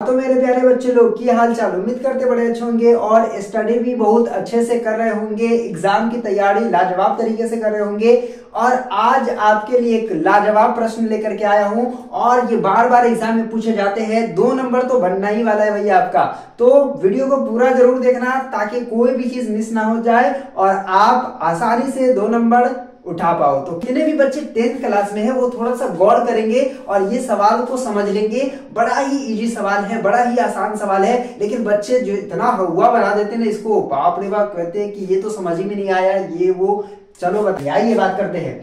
तो मेरे प्यारे बच्चे लोग की हाल चाल, उम्मीद करते बड़े अच्छे होंगे और स्टडी भी बहुत अच्छे से कर रहे होंगे, एग्जाम की तैयारी लाजवाब तरीके से कर रहे होंगे। और आज आपके लिए एक लाजवाब प्रश्न लेकर के आया हूं और ये बार बार एग्जाम में पूछे जाते हैं। 2 नंबर तो बनना ही वाला है भैया आपका, तो वीडियो को पूरा जरूर देखना ताकि कोई भी चीज मिस ना हो जाए और आप आसानी से 2 नंबर उठा पाओ। तो जितने भी बच्चे 10th क्लास में है वो थोड़ा सा गौर करेंगे और ये सवाल को समझ लेंगे। बड़ा ही इजी सवाल है, बड़ा ही आसान सवाल है, लेकिन बच्चे जो इतना हुआ बना देते हैं ना इसको, बाप रे बाप, कहते हैं कि ये तो समझ ही में नहीं आया ये वो। चलो बताइए, बात करते हैं।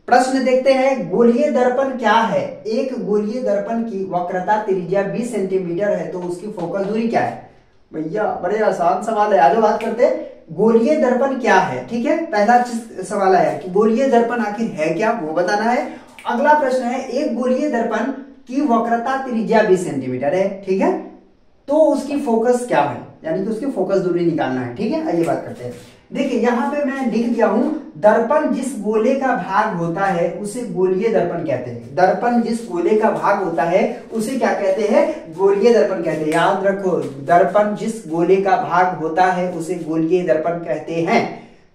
प्रश्न देखते हैं, गोलीय दर्पण क्या है? एक गोलीय दर्पण की वक्रता त्रिज्या 20 सेंटीमीटर है तो उसकी फोकस दूरी क्या है? भैया बड़े आसान सवाल है, आज बात करते हैं। गोलीय दर्पण क्या है? ठीक है, पहला सवाल आया कि गोलीय दर्पण आखिर है क्या, वो बताना है। अगला प्रश्न है, एक गोलीय दर्पण की वक्रता त्रिज्या 20 सेंटीमीटर है, ठीक है, तो उसकी फोकस क्या है, यानी कि उसकी फोकस दूरी निकालना है। ठीक है, आइए बात करते हैं। देखिए यहाँ पे मैं लिख दिया हूं, दर्पण जिस गोले का भाग होता है उसे गोलीय दर्पण कहते हैं। दर्पण जिस गोले का भाग होता है उसे क्या कहते हैं? गोलीय दर्पण कहते हैं। याद रखो, दर्पण जिस गोले का भाग होता है उसे गोलीय दर्पण कहते हैं।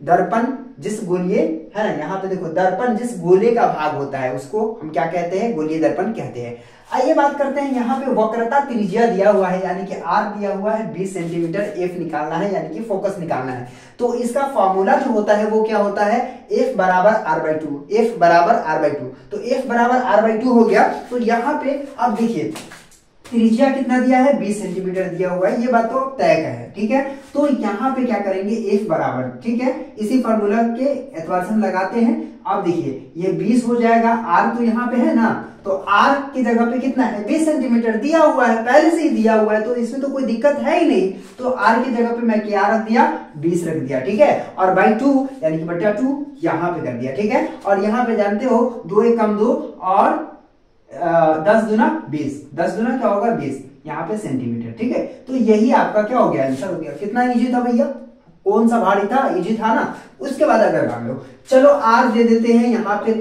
दर्पण जिस गोलीय है ना, यहाँ पे देखो, दर्पण जिस गोले का भाग होता है उसको हम क्या कहते हैं? गोलीय दर्पण कहते हैं। आइए बात करते हैं, यहाँ पे वक्रता त्रिज्या दिया हुआ है, यानी कि आर दिया हुआ है 20 सेंटीमीटर, एफ निकालना है यानी कि फोकस निकालना है। तो इसका फॉर्मूला जो होता है वो क्या होता है? एफ बराबर r/2, एफ बराबर r/2। तो एफ बराबर r/2 हो गया। तो यहाँ पे अब देखिए त्रिज्या कितना दिया है? 20 सेंटीमीटर दिया हुआ है, ये बात तो तय है। ठीक है, तो यहाँ पे क्या करेंगे? एफ बराबर, ठीक है, इसी फॉर्मूला के एतबार से हम लगाते हैं। अब देखिए ये 20 हो जाएगा, आर तो यहाँ पे है ना, तो आर की जगह पे कितना है? 20 सेंटीमीटर दिया हुआ है, पहले से ही दिया हुआ है, तो इसमें तो कोई दिक्कत है ही नहीं। तो आर की जगह पे मैं क्या रख दिया? 20 रख दिया। ठीक है, और बाई 2 यानी कि बटा 2 यहाँ पे कर दिया। ठीक है, और यहाँ पे जानते हो 2 1 कम 2 और 10 दूना 20, 10 दूना क्या होगा? 20, यहाँ पे सेंटीमीटर। ठीक है, तो यही आपका क्या हो गया? आंसर हो गया। कितना इजी था भैया? कौन सा भारी था? इजी था ना। उसके बाद अगर मान लो, चलो आर दे देते हैं यहाँ पे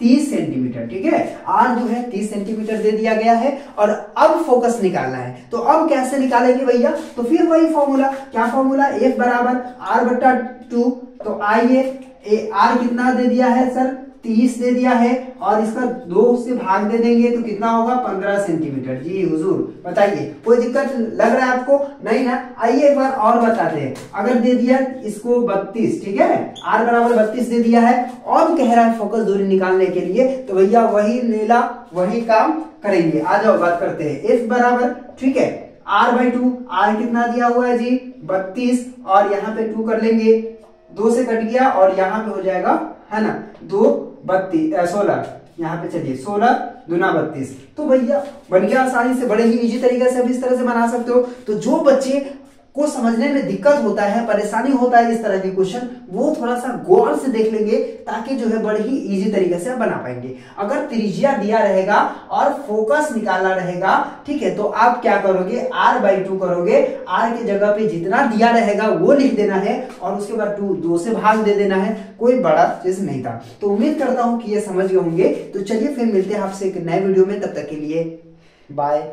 30 सेंटीमीटर। ठीक है, आर जो है 30 सेंटीमीटर दे दिया गया है और अब फोकस निकालना है। तो अब कैसे निकालेंगे भैया? तो फिर वही फॉर्मूला, क्या फॉर्मूला? एफ बराबर r/2। तो आइए, आर कितना दे दिया है सर? 30 दे दिया है और इसका 2 से भाग दे देंगे तो कितना होगा? 15 सेंटीमीटर। जी हुजूर, बताइए कोई दिक्कत लग रहा है आपको? नहीं ना। आइए एक बार और बताते हैं। अगर दे दिया इसको 32, ठीक है, r बराबर 32 दे दिया है और कह रहा है फोकस दूरी निकालने के लिए, तो भैया वही नीला वही काम करेंगे। आ जाओ बात करते हैं। एफ बराबर, ठीक है, r/2, r कितना दिया हुआ है जी? 32, और यहाँ पे 2 कर लेंगे, 2 से कट गया और यहाँ पे हो जाएगा, है ना, 2 32 16, यहाँ पे चलिए 16 दूना 32। तो भैया बन गया आसानी से, बड़े ही इजी तरीके से अब इस तरह से बना सकते हो। तो जो बच्चे को समझने में दिक्कत होता है, परेशानी होता है इस तरह के क्वेश्चन, वो थोड़ा सा गौर से देख लेंगे ताकि जो है बड़े ही इजी तरीके से बना पाएंगे। अगर त्रिज्या दिया रहेगा और फोकस निकालना रहेगा, ठीक है, तो आप क्या करोगे? r/2 करोगे, r की जगह पे जितना दिया रहेगा वो लिख देना है और उसके बाद 2 से भाग दे देना है। कोई बड़ा चीज नहीं था। तो उम्मीद करता हूं कि ये समझ गए होंगे। तो चलिए फिर मिलते हैं आपसे एक नए वीडियो में, तब तक के लिए बाय।